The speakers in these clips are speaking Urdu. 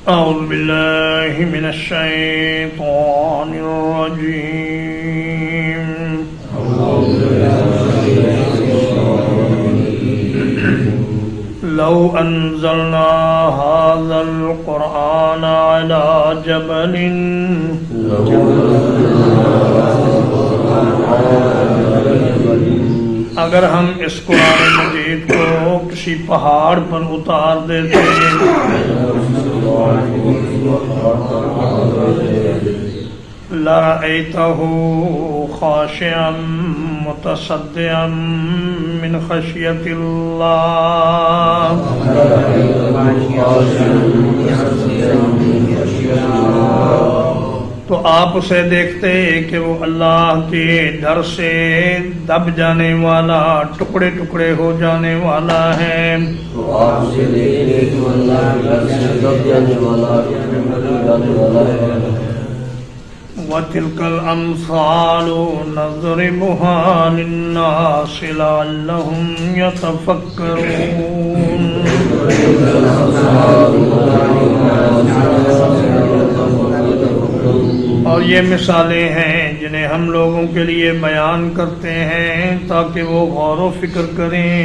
أعوذ بالله من الشيطان الرجيم لو أنزلنا هذا القرآن على جبل اگر ہم اس قرآن مجید کو کسی پہاڑ پر اتار دیتے لَرَأَيْتَهُ خَاشِعًا مُتَصَدِّعًا مِّنْ خَشْيَةِ اللَّهِ تو آپ اسے دیکھتے کہ وہ اللہ کے ڈر سے دب جانے والا، ٹکڑے ٹکڑے ہو جانے والا ہے۔ تو آپ اسے دیکھتے کہ وہ اللہ کے ڈر سے دب جانے والا، ٹکڑے ٹکڑے ہو جانے والا ہے۔ وَتِلْكَ الْأَمْثَالُ نَضْرِبُهَا لِلنَّاسِ لَعَلَّهُمْ يَتَفَكَّرُونَ۔ اور یہ مثالیں ہیں جنہیں ہم لوگوں کے لیے بیان کرتے ہیں تاکہ وہ غور و فکر کریں۔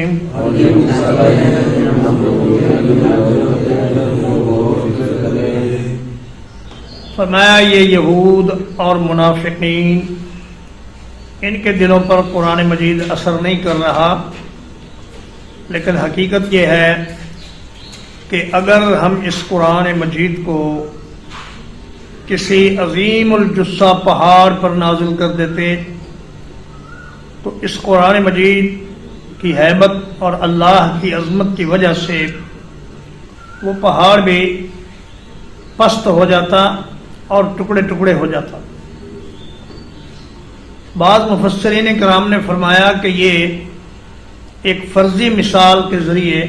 فرمایا یہ یہود اور منافقین، ان کے دلوں پر قرآن مجید اثر نہیں کر رہا، لیکن حقیقت یہ ہے کہ اگر ہم اس قرآن مجید کو کسی عظیم الجثہ پہاڑ پر نازل کر دیتے تو اس قرآن مجید کی ہیبت اور اللہ کی عظمت کی وجہ سے وہ پہاڑ بھی پست ہو جاتا اور ٹکڑے ٹکڑے ہو جاتا۔ بعض مفسرین کرام نے فرمایا کہ یہ ایک فرضی مثال کے ذریعے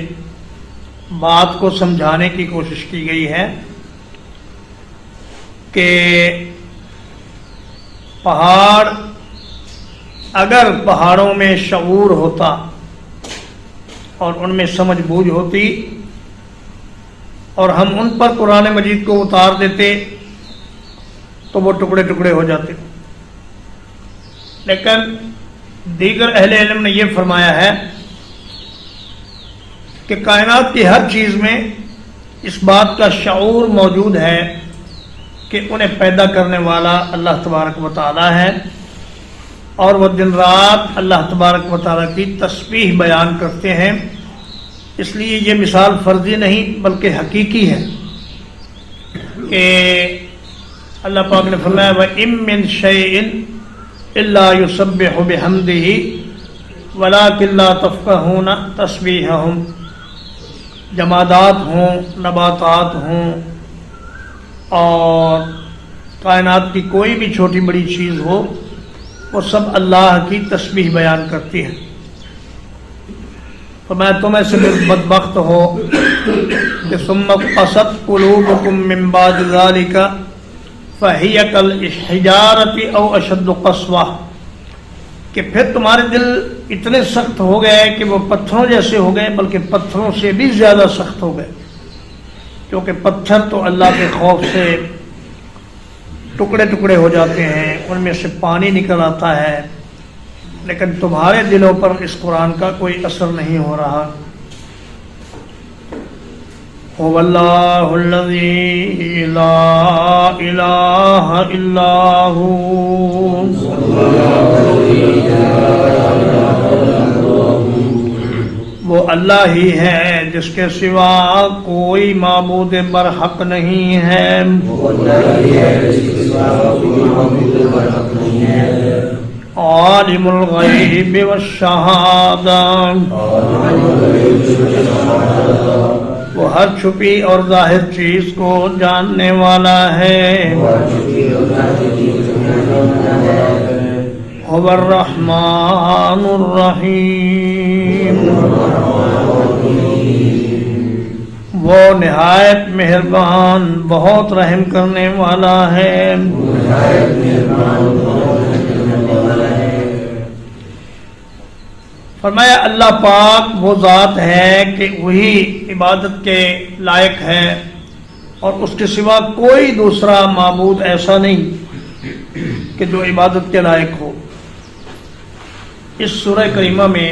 بات کو سمجھانے کی کوشش کی گئی ہے کہ پہاڑ، اگر پہاڑوں میں شعور ہوتا اور ان میں سمجھ بوجھ ہوتی اور ہم ان پر قرآن مجید کو اتار دیتے تو وہ ٹکڑے ٹکڑے ہو جاتے، لیکن دیگر اہل علم نے یہ فرمایا ہے کہ کائنات کی ہر چیز میں اس بات کا شعور موجود ہے کہ انہیں پیدا کرنے والا اللہ تبارک و تعالی ہے، اور وہ دن رات اللہ تبارک و تعالی کی تسبیح بیان کرتے ہیں۔ اس لیے یہ مثال فرضی نہیں بلکہ حقیقی ہے کہ اللہ پاک نے فرمایا وَإِن مِّن شَيْءٍ إِلَّا يُسَبِّحُ بِحَمْدِهِ وَلَٰكِن لَّا تَفْقَهُونَ تَسْبِيحَهُمْ، جمادات ہوں، نباتات ہوں اور کائنات کی کوئی بھی چھوٹی بڑی چیز ہو، وہ سب اللہ کی تسبیح بیان کرتی ہے۔ تو میں تم ایسے بدبخت ہو کہ ثم قست قلوبکم من بعد ذلك فہی کالحجارۃ او اشد قسوہ، کہ پھر تمہارے دل اتنے سخت ہو گئے کہ وہ پتھروں جیسے ہو گئے، بلکہ پتھروں سے بھی زیادہ سخت ہو گئے، کیونکہ پتھر تو اللہ کے خوف سے ٹکڑے ٹکڑے ہو جاتے ہیں، ان میں سے پانی نکل آتا ہے، لیکن تمہارے دلوں پر اس قرآن کا کوئی اثر نہیں ہو رہا۔ هو اللہ الذی لا الہ الا ہو، وہ اللہ ہی ہے جس کے سوا کوئی معبود برحق نہیں ہے۔ عالم الغیب والشہادہ، وہ ہر چھپی اور ظاہر چیز کو جاننے والا ہے۔ هو الرحمن الرحیم، وہ نہایت مہربان بہت رحم کرنے والا ہے۔ فرمایا اللہ پاک وہ ذات ہے کہ وہی عبادت کے لائق ہے اور اس کے سوا کوئی دوسرا معبود ایسا نہیں کہ جو عبادت کے لائق ہو۔ اس سورہ کریمہ میں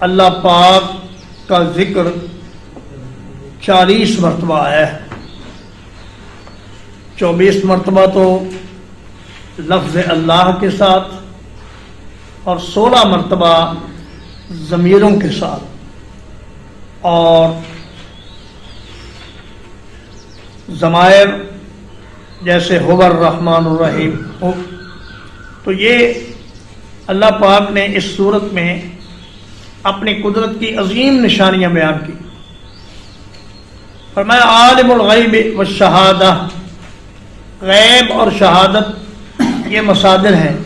اللہ پاک کا ذکر 40 مرتبہ آیا ہے۔ 24 مرتبہ تو لفظ اللہ کے ساتھ اور 16 مرتبہ ضمیروں کے ساتھ، اور ضمائر جیسے هو الرحمن الرحیم ہو۔ تو یہ اللہ پاک نے اس صورت میں اپنی قدرت کی عظیم نشانیاں بیان کی۔ فرمایا عالم الغیب والشہادہ، غیب اور شہادت یہ مصادر ہیں،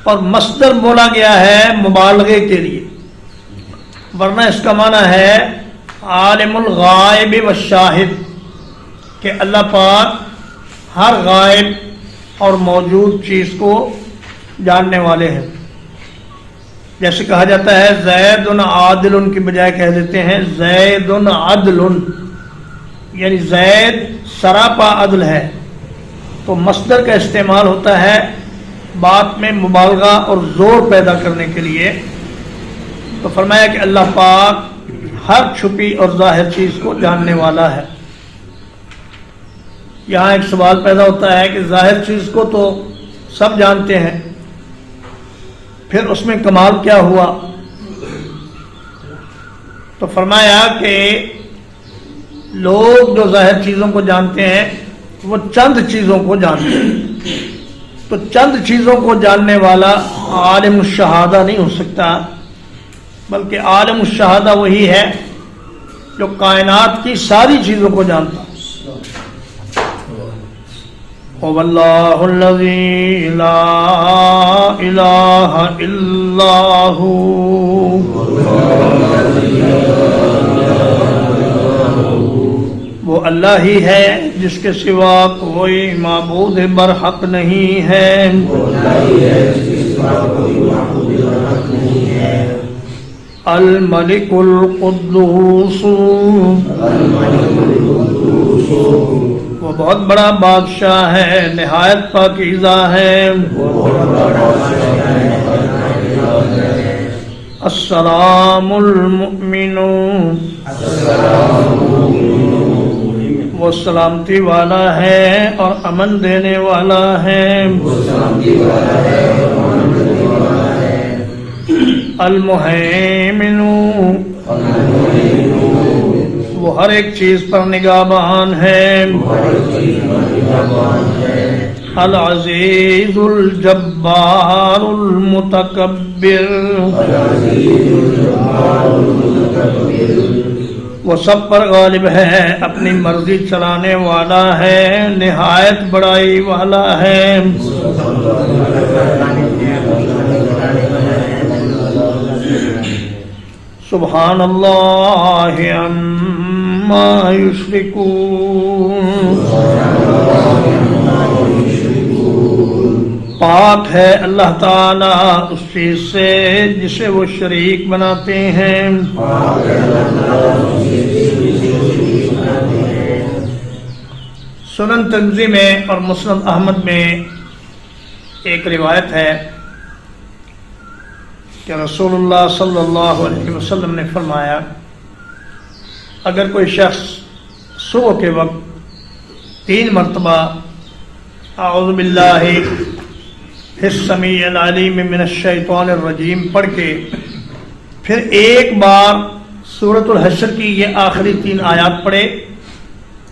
اور مصدر بولا گیا ہے مبالغے کے لیے، ورنہ اس کا معنی ہے عالم الغائب والشاہد، کہ اللہ پاک ہر غائب اور موجود چیز کو جاننے والے ہیں۔ جیسے کہا جاتا ہے زید عادل کی بجائے کہہ دیتے ہیں زید عدل، یعنی زید سراپا عدل ہے۔ تو مصدر کا استعمال ہوتا ہے بات میں مبالغہ اور زور پیدا کرنے کے لیے۔ تو فرمایا کہ اللہ پاک ہر چھپی اور ظاہر چیز کو جاننے والا ہے۔ یہاں ایک سوال پیدا ہوتا ہے کہ ظاہر چیز کو تو سب جانتے ہیں، پھر اس میں کمال کیا ہوا؟ تو فرمایا کہ لوگ جو ظاہر چیزوں کو جانتے ہیں وہ چند چیزوں کو جانتے ہیں، تو چند چیزوں کو جاننے والا عالم الشہادہ نہیں ہو سکتا، بلکہ عالم الشہادہ وہی ہے جو کائنات کی ساری چیزوں کو جانتا۔ وَاللَّهُ الَّذِي لَا إِلَٰهَ إِلَّا هُوَ، وہ اللہ ہی ہے جس کے سوا کوئی معبود برحق نہیں ہے۔ الملک القدوس، وہ بہت بڑا بادشاہ ہے، نہایت پاکیزہ ہے۔ السلام المؤمن، وہ سلامتی والا ہے اور امن دینے والا ہے۔ المہیمن، وہ ہر ایک چیز پر نگہبان ہے۔ العزیز الجبار المتکبر، وہ سب پر غالب ہے، اپنی مرضی چلانے والا ہے، نہایت بڑائی والا ہے۔ سبحان اللہ عما یشرکون، پاک ہے اللہ تعالیٰ اس چیز سے جسے وہ شریک بناتے ہیں۔ سنن ترمذی میں اور مسند احمد میں ایک روایت ہے کہ رسول اللہ صلی اللہ علیہ وسلم نے فرمایا اگر کوئی شخص صبح کے وقت 3 مرتبہ اعوذ باللہ السمیع العلیم من الشیطان الرجیم پڑھ کے پھر ایک بار سورۃ الحشر کی یہ آخری 3 آیات پڑھے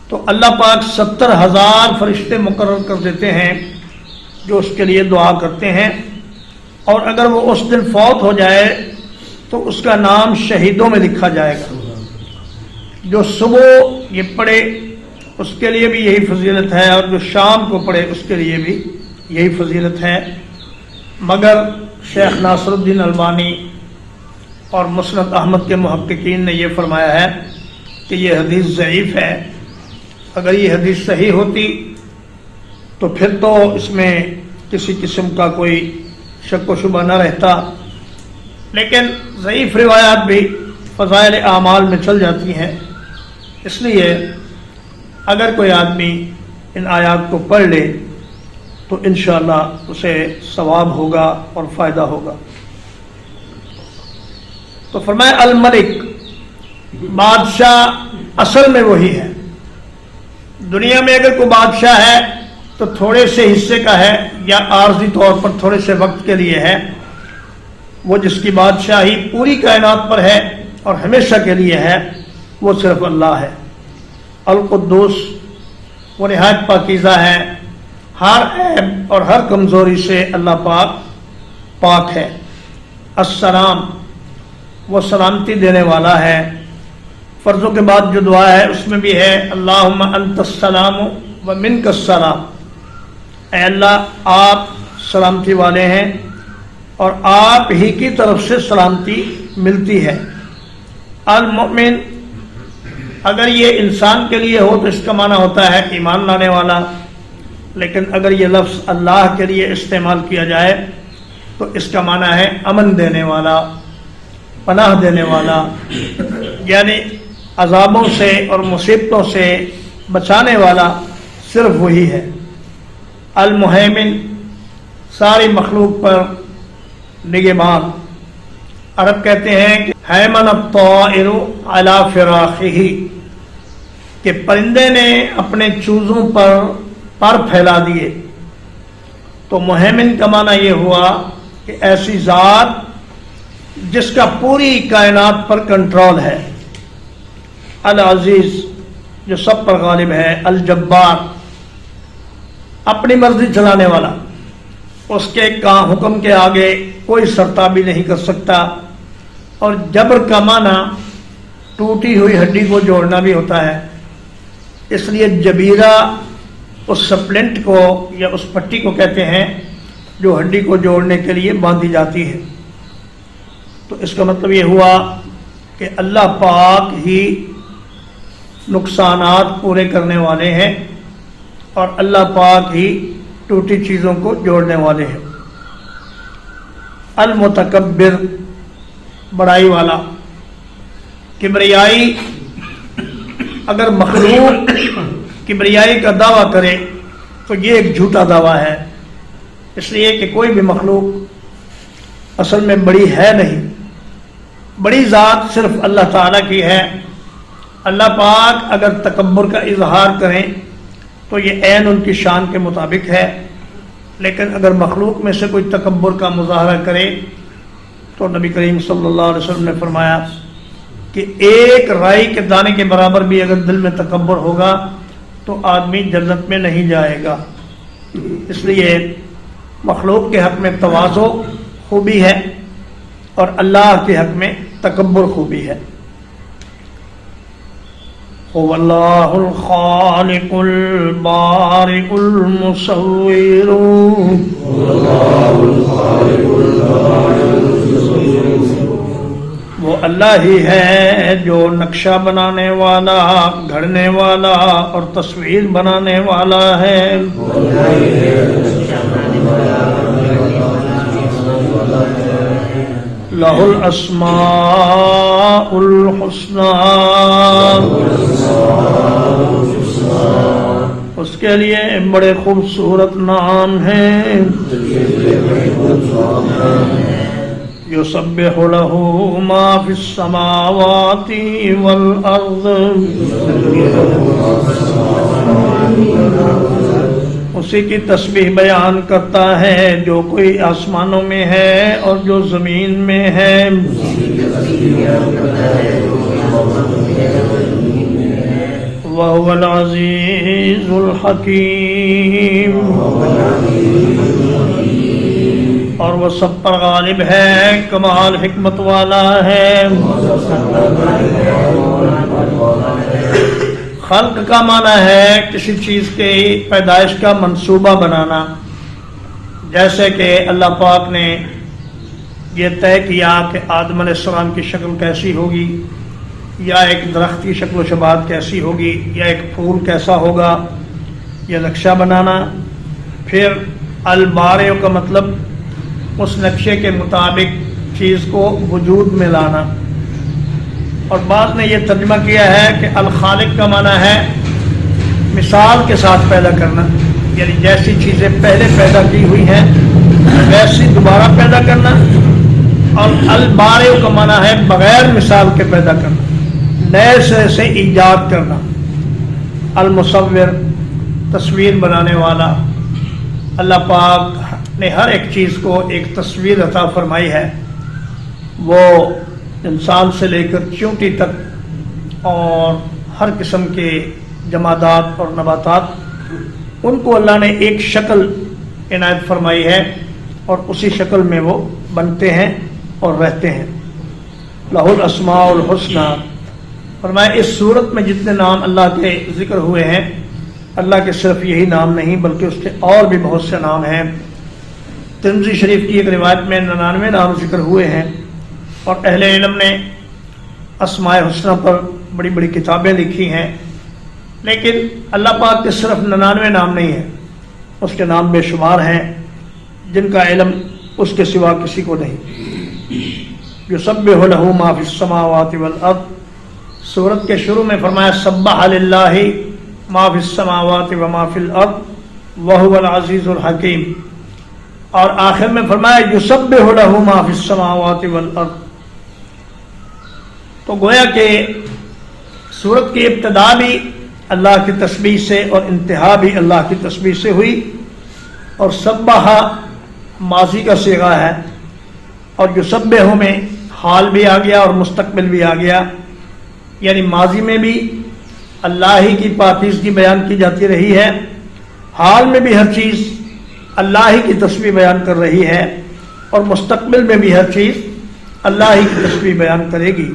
تو اللہ پاک 70,000 فرشتے مقرر کر دیتے ہیں جو اس کے لیے دعا کرتے ہیں، اور اگر وہ اس دن فوت ہو جائے تو اس کا نام شہیدوں میں لکھا جائے گا۔ جو صبح یہ پڑھے اس کے لیے بھی یہی فضیلت ہے، اور جو شام کو پڑھے اس کے لیے بھی یہی فضیلت ہے، مگر شیخ ناصر الدین البانی اور مسند احمد کے محققین نے یہ فرمایا ہے کہ یہ حدیث ضعیف ہے۔ اگر یہ حدیث صحیح ہوتی تو پھر تو اس میں کسی قسم کا کوئی شک و شبہ نہ رہتا، لیکن ضعیف روایات بھی فضائل اعمال میں چل جاتی ہیں، اس لیے اگر کوئی آدمی ان آیات کو پڑھ لے تو انشاءاللہ اسے ثواب ہوگا اور فائدہ ہوگا۔ تو فرمایا الملک، بادشاہ اصل میں وہی ہے۔ دنیا میں اگر کوئی بادشاہ ہے تو تھوڑے سے حصے کا ہے یا عارضی طور پر تھوڑے سے وقت کے لیے ہے۔ وہ جس کی بادشاہی پوری کائنات پر ہے اور ہمیشہ کے لیے ہے وہ صرف اللہ ہے۔ القدوس، وہ نہایت پاکیزہ ہے، ہر عیب اور ہر کمزوری سے اللہ پاک ہے۔ السلام، وہ سلامتی دینے والا ہے۔ فرضوں کے بعد جو دعا ہے اس میں بھی ہے اللہم انت السلام و منک السلام، اے اللہ آپ سلامتی والے ہیں اور آپ ہی کی طرف سے سلامتی ملتی ہے۔ المؤمن، اگر یہ انسان کے لیے ہو تو اس کا معنی ہوتا ہے ایمان لانے والا، لیکن اگر یہ لفظ اللہ کے لیے استعمال کیا جائے تو اس کا معنی ہے امن دینے والا، پناہ دینے والا، یعنی عذابوں سے اور مصیبتوں سے بچانے والا صرف وہی ہے۔ المہیمن، ساری مخلوق پر نگہبان۔ عرب کہتے ہیں کہ ہیمن الطائر علی فراخہ، کہ پرندے نے اپنے چوزوں پر پر پھیلا دیے۔ تو مہیمن کا معنی یہ ہوا کہ ایسی ذات جس کا پوری کائنات پر کنٹرول ہے۔ العزیز، جو سب پر غالب ہے۔ الجبار، اپنی مرضی چلانے والا، اس کے حکم کے آگے کوئی سرتابی نہیں کر سکتا۔ اور جبر کا معنی ٹوٹی ہوئی ہڈی کو جوڑنا بھی ہوتا ہے، اس لیے جبیرہ اس سپلنٹ کو یا اس پٹی کو کہتے ہیں جو ہڈی کو جوڑنے کے لیے باندھی جاتی ہے۔ تو اس کا مطلب یہ ہوا کہ اللہ پاک ہی نقصانات پورے کرنے والے ہیں اور اللہ پاک ہی ٹوٹی چیزوں کو جوڑنے والے ہیں۔ المتکبر، بڑائی والا۔ کبریائی، اگر مخلوق کبریائی کا دعویٰ کرے تو یہ ایک جھوٹا دعویٰ ہے، اس لیے کہ کوئی بھی مخلوق اصل میں بڑی ہے نہیں۔ بڑی ذات صرف اللہ تعالیٰ کی ہے۔ اللہ پاک اگر تکبر کا اظہار کریں تو یہ عین ان کی شان کے مطابق ہے، لیکن اگر مخلوق میں سے کوئی تکبر کا مظاہرہ کرے تو نبی کریم صلی اللہ علیہ وسلم نے فرمایا کہ ایک رائی کے دانے کے برابر بھی اگر دل میں تکبر ہوگا تو آدمی جنت میں نہیں جائے گا۔ اس لیے مخلوق کے حق میں تواضع خوبی ہے اور اللہ کے حق میں تکبر خوبی ہے۔ هو اللہ الخالق البارئ المصور، وہ اللہ ہی ہے جو نقشہ بنانے والا، گھڑنے والا اور تصویر بنانے والا ہے۔ لہ الاسماء الحسنی، اس کے لیے بڑے خوبصورت نام ہیں۔ یسبح لہ ما فی السماوات والارض، اسی کی تسبیح بیان کرتا ہے جو کوئی آسمانوں میں ہے اور جو زمین میں ہے۔ وَهُوَ الْعَزِيزُ الْحَكِيمُ، اور وہ سب پر غالب ہے، کمال حکمت والا ہے۔ خلق کا معنی ہے کسی چیز کی پیدائش کا منصوبہ بنانا، جیسے کہ اللہ پاک نے یہ طے کیا کہ آدم علیہ السلام کی شکل کیسی ہوگی، یا ایک درخت کی شکل و شباہت کیسی ہوگی، یا ایک پھول کیسا ہوگا، یہ نقشہ بنانا۔ پھر البارئ کا مطلب اس نقشے کے مطابق چیز کو وجود میں لانا۔ اور بعض نے یہ ترجمہ کیا ہے کہ الخالق کا معنی ہے مثال کے ساتھ پیدا کرنا، یعنی جیسی چیزیں پہلے پیدا کی ہوئی ہیں ویسی دوبارہ پیدا کرنا، اور البارئ کا معنی ہے بغیر مثال کے پیدا کرنا، نئے سرے سے ایجاد کرنا۔ المصور تصویر بنانے والا، اللہ پاک نے ہر ایک چیز کو ایک تصویر عطا فرمائی ہے، وہ انسان سے لے کر چیونٹی تک اور ہر قسم کے جمادات اور نباتات، ان کو اللہ نے ایک شکل عنایت فرمائی ہے اور اسی شکل میں وہ بنتے ہیں اور رہتے ہیں۔ لہ الاسماء الحسنی، فرمایا اس صورت میں جتنے نام اللہ کے ذکر ہوئے ہیں، اللہ کے صرف یہی نام نہیں بلکہ اس کے اور بھی بہت سے نام ہیں۔ ترمذی شریف کی ایک روایت میں 99 نام ذکر ہوئے ہیں، اور اہل علم نے اسماء حسنہ پر بڑی بڑی کتابیں لکھی ہیں، لیکن اللہ پاک کے صرف 99 نام نہیں ہیں، اس کے نام بے شمار ہیں جن کا علم اس کے سوا کسی کو نہیں۔ یسبح لہ ما فی السماوات والارض، سورت کے شروع میں فرمایا سبح للہ ما فی السماوات وما فی الارض وہو العزیز الحکیم، اور آخر میں فرمایا یسبح لہ ما فی السماوات والارض۔ تو گویا کہ سورت کی ابتدا بھی اللہ کی تسبیح سے اور انتہا بھی اللہ کی تسبیح سے ہوئی، اور سبح ماضی کا صیغہ ہے، اور یسبح میں حال بھی آ گیا اور مستقبل بھی آ گیا، یعنی ماضی میں بھی اللہ ہی کی پاکیزگی بیان کی جاتی رہی ہے، حال میں بھی ہر چیز اللہ ہی کی تسبیح بیان کر رہی ہے، اور مستقبل میں بھی ہر چیز اللہ ہی کی تسبیح بیان کرے گی،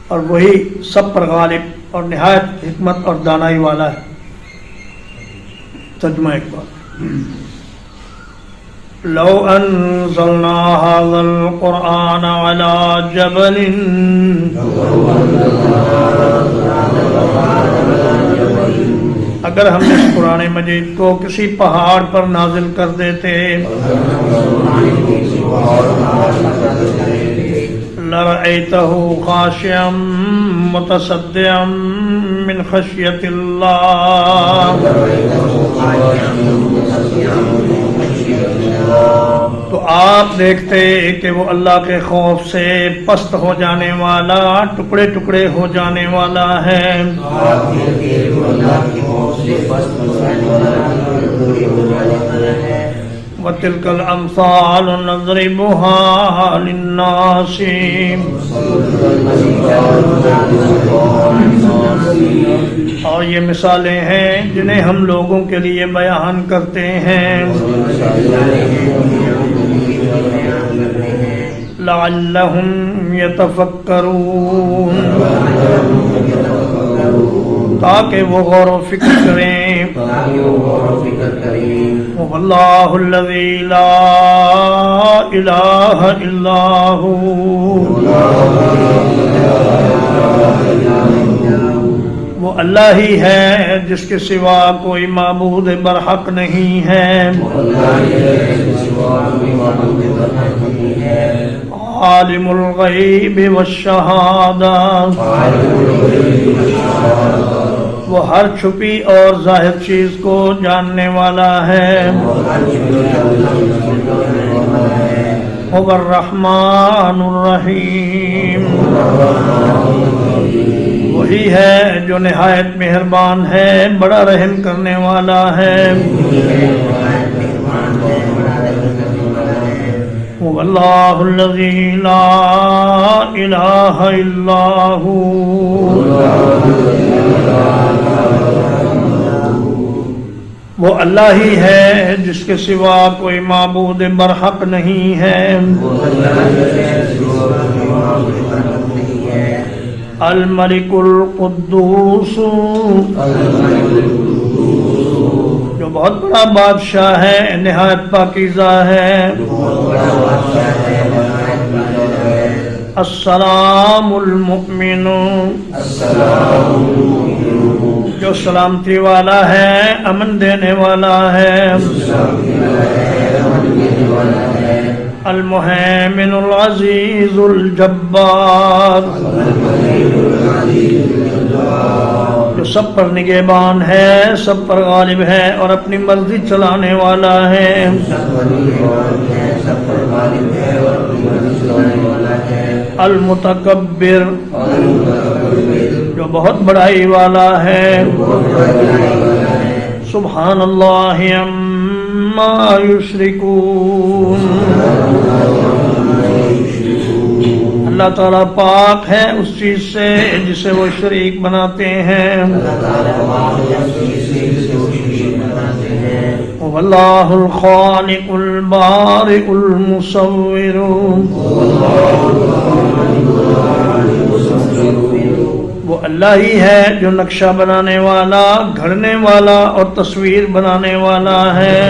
اور وہی سب پر غالب اور نہایت حکمت اور دانائی والا ہے۔ ترجمہ ایک بار، لو انزلنا هذا القرآن على جبل اگر ہم اس قرآن مجید کو کسی پہاڑ پر نازل کر دیتے، لرأيته خاشعا متصدعا من خشية الله، تو آپ دیکھتے کہ وہ اللہ کے خوف سے پست ہو جانے والا، ٹکڑے ٹکڑے ہو جانے والا ہے۔ وَتِلْكَ الْأَمْثَالُ نَضْرِبُهَا لِلنَّاسِ، اور یہ مثالیں ہیں جنہیں ہم لوگوں کے لیے بیان کرتے ہیں، لَعَلَّهُمْ يَتَفَكَّرُونَ، تاکہ وہ غور و فکر کریں۔ وَاللَّهُ الَّذِي لَا إِلَٰهَ إِلَّا هُوَ، وہ اللہ ہی ہے جس کے سوا کوئی معبود برحق نہیں ہے۔ عالم الغیب والشہادہ، وہ ہر چھپی اور ظاہر چیز کو جاننے والا ہے۔ هو الرحمن الرحیم، وہی ہے جو نہایت مہربان ہے، بڑا رحم کرنے والا ہے۔ هو اللہ الذی لا الہ الا هو، وہ اللہ ہی ہے جس کے سوا کوئی معبود برحق نہیں ہے۔ الملک القدوس، جو بہت بڑا بادشاہ ہے، نہایت پاکیزہ ہے۔ السلام المؤمن، جو سلامتی والا ہے، امن دینے والا ہے۔ المهيمن العزيز الجبار جو سب پر نگہبان ہے، سب پر غالب ہے اور اپنی مرضی چلانے والا ہے۔ المتکبر جو بہت بڑائی والا ہے۔ سبحان اللہ عما یشرکون، اللہ تعالیٰ پاک ہے اس چیز سے جسے وہ شریک بناتے ہیں۔ واللہ الخالق البارئ المصور، وہ اللہ ہی ہے جو نقشہ بنانے والا، گھڑنے والا اور تصویر بنانے والا ہے۔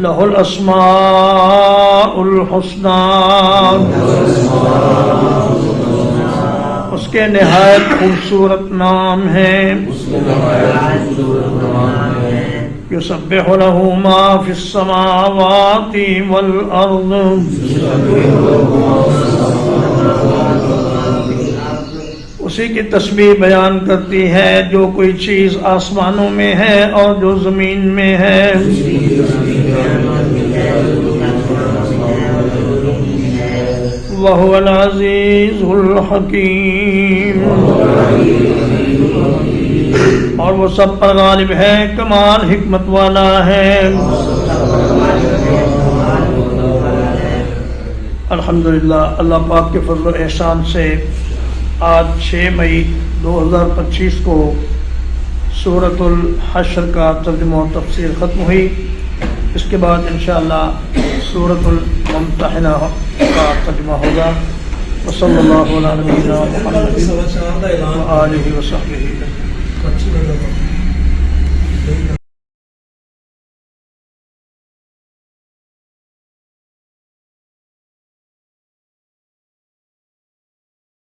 لہ الاسماء الحسنی، اس کے نہایت خوبصورت نام ہیں۔ یسبح لہ ما فی السماوات والارض، اسی کی تسبیح بیان کرتی ہے جو کوئی چیز آسمانوں میں ہے اور جو زمین میں ہے۔ وَهُوَ الْعَزِيزُ الْحَكِيمُ، اور وہ سب پر غالب ہے، کمال حکمت والا ہے۔ الحمدللہ، اللہ پاک کے فضل و احسان سے آج 6 مئی 2025 کو سورۃ الحشر کا ترجمہ و تفسیر ختم ہوئی۔ اس کے بعد انشاءاللہ سورۃ الممتحنہ کا ترجمہ ہوگا۔ وصلی اللہ علی نبینا محمد وآلہ وصحبہ۔